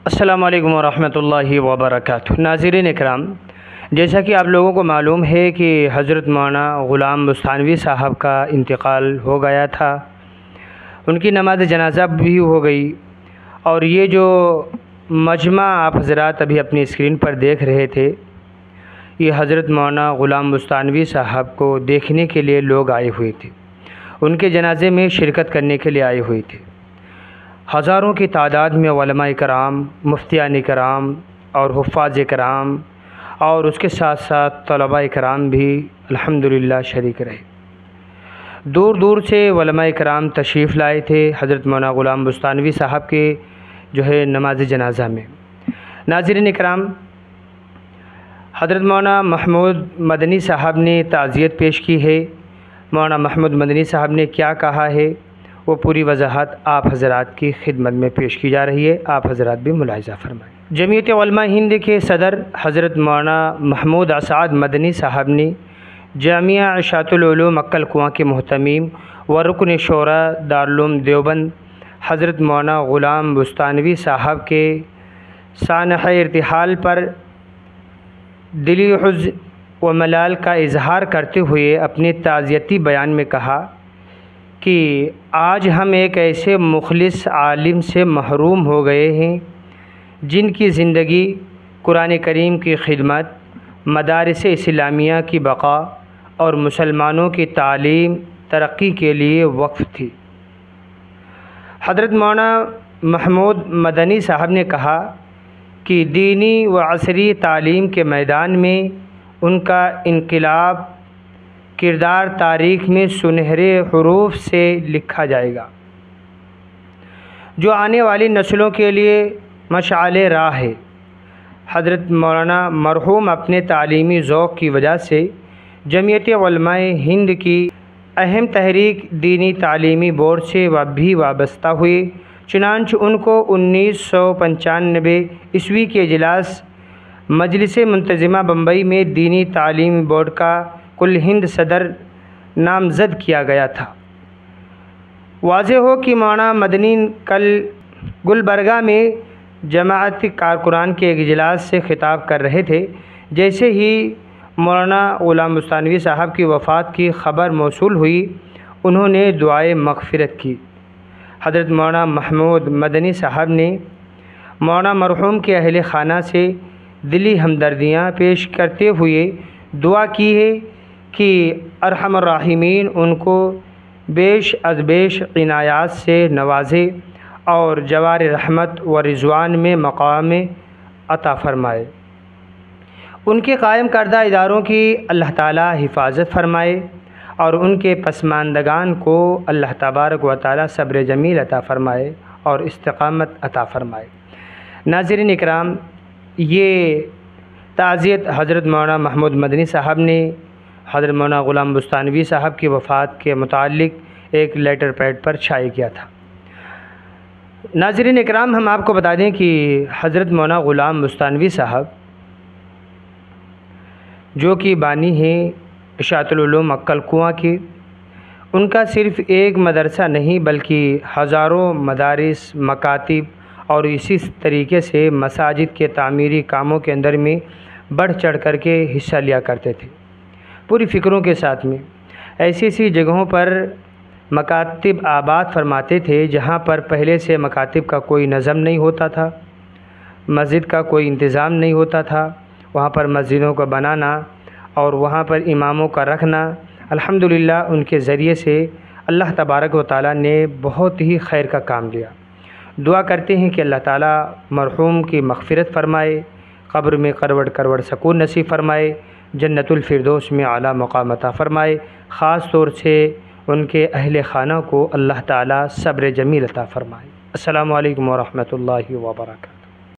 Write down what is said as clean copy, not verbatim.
السلام علیکم ورحمۃ اللہ وبرکاتہ۔ ناظرین اکرام، جیسا کہ آپ لوگوں کو معلوم ہے کہ حضرت مولانا غلام بستانوی صاحب کا انتقال ہو گیا تھا، ان کی نماز جنازہ بھی ہو گئی، اور یہ جو مجمع آپ حضرات ابھی اپنی اسکرین پر دیکھ رہے تھے، یہ حضرت مولانا غلام بستانوی صاحب کو دیکھنے کے لیے لوگ آئے ہوئے تھے، ان کے جنازے میں شرکت کرنے کے لیے آئے ہوئے تھے۔ ہزاروں کی تعداد میں علماء کرام، مفتیان کرام اور حفاظ کرام اور اس کے ساتھ ساتھ طلباء کرام بھی الحمدللہ شریک رہے۔ دور دور سے علماء کرام تشریف لائے تھے حضرت مولانا غلام بستانوی صاحب کے نماز جنازہ میں۔ ناظرین اکرام، حضرت مولانا محمود مدنی صاحب نے تعزیت پیش کی ہے۔ مولانا محمود مدنی صاحب نے کیا کہا ہے، وہ پوری وضاحت آپ حضرات کی خدمت میں پیش کی جا رہی ہے، آپ حضرات بھی ملاحظہ فرمائیں۔ جمعیت علماء ہند کے صدر حضرت مولانا محمود اسعد مدنی صاحب نے جامعہ اشاعۃ العلوم عقل کنواں کے محتمیم و رکن شورا دارالعلوم دیوبند حضرت مولانا غلام بستانوی صاحب کے سانحہ ارتحال پر دلی حزن و ملال کا اظہار کرتے ہوئے اپنے تعزیتی بیان میں کہا کہ آج ہم ایک ایسے مخلص عالم سے محروم ہو گئے ہیں جن کی زندگی قرآن کریم کی خدمت، مدارس اسلامیہ کی بقا اور مسلمانوں کی تعلیم ترقی کے لیے وقف تھی۔ حضرت مولانا محمود مدنی صاحب نے کہا کہ دینی و عصری تعلیم کے میدان میں ان کا انقلاب کردار تاریخ میں سنہرے حروف سے لکھا جائے گا، جو آنے والی نسلوں کے لیے مشعل راہ ہے۔ حضرت مولانا مرحوم اپنے تعلیمی ذوق کی وجہ سے جمعیت علماء ہند کی اہم تحریک دینی تعلیمی بورڈ سے بھی وابستہ ہوئے، چنانچہ ان کو 1995 عیسوی کے اجلاس مجلس منتظمہ بمبئی میں دینی تعلیمی بورڈ کا کل ہند صدر نامزد کیا گیا تھا۔ واضح ہو کہ مولانا مدنی کل گلبرگہ میں جماعتی کارکنان کے ایک اجلاس سے خطاب کر رہے تھے، جیسے ہی مولانا غلام بستانوی صاحب کی وفات کی خبر موصول ہوئی، انہوں نے دعائے مغفرت کی۔ حضرت مولانا محمود مدنی صاحب نے مولانا مرحوم کے اہل خانہ سے دلی ہمدردیاں پیش کرتے ہوئے دعا کی ہے کہ ارحم الراحمین ان کو بیش از بیش عنایات سے نوازے اور جوار رحمت و رضوان میں مقام عطا فرمائے۔ ان کے قائم کردہ اداروں کی اللہ تعالیٰ حفاظت فرمائے اور ان کے پسماندگان کو اللہ تبارک و تعالیٰ صبر جمیل عطا فرمائے اور استقامت عطا فرمائے۔ ناظرین اکرام، یہ تعزیت حضرت مولانا محمود مدنی صاحب نے حضرت مولانا غلام بستانوی صاحب کی وفات کے متعلق ایک لیٹر پیڈ پر شائع کیا تھا۔ ناظرین اکرام، ہم آپ کو بتا دیں کہ حضرت مولانا غلام بستانوی صاحب جو کہ بانی ہیں اشاعۃ العلوم عقل کنواں کے، ان کا صرف ایک مدرسہ نہیں بلکہ ہزاروں مدارس، مکاتب اور اسی طریقے سے مساجد کے تعمیری کاموں کے اندر میں بڑھ چڑھ کر کے حصہ لیا کرتے تھے، پوری فکروں کے ساتھ میں۔ ایسی جگہوں پر مکاتب آباد فرماتے تھے جہاں پر پہلے سے مکاتب کا کوئی نظم نہیں ہوتا تھا، مسجد کا کوئی انتظام نہیں ہوتا تھا، وہاں پر مسجدوں کا بنانا اور وہاں پر اماموں کا رکھنا، الحمدللہ ان کے ذریعے سے اللہ تبارک و تعالیٰ نے بہت ہی خیر کا کام لیا۔ دعا کرتے ہیں کہ اللہ تعالیٰ مرحوم کی مغفرت فرمائے، قبر میں کروڑ سکون نصیب فرمائے، جنت الفردوس میں اعلیٰ مقام عطا فرمائے، خاص طور سے ان کے اہل خانہ کو اللہ تعالیٰ صبر جمیل عطا فرمائے۔ السلام علیکم ورحمۃ اللہ وبرکاتہ۔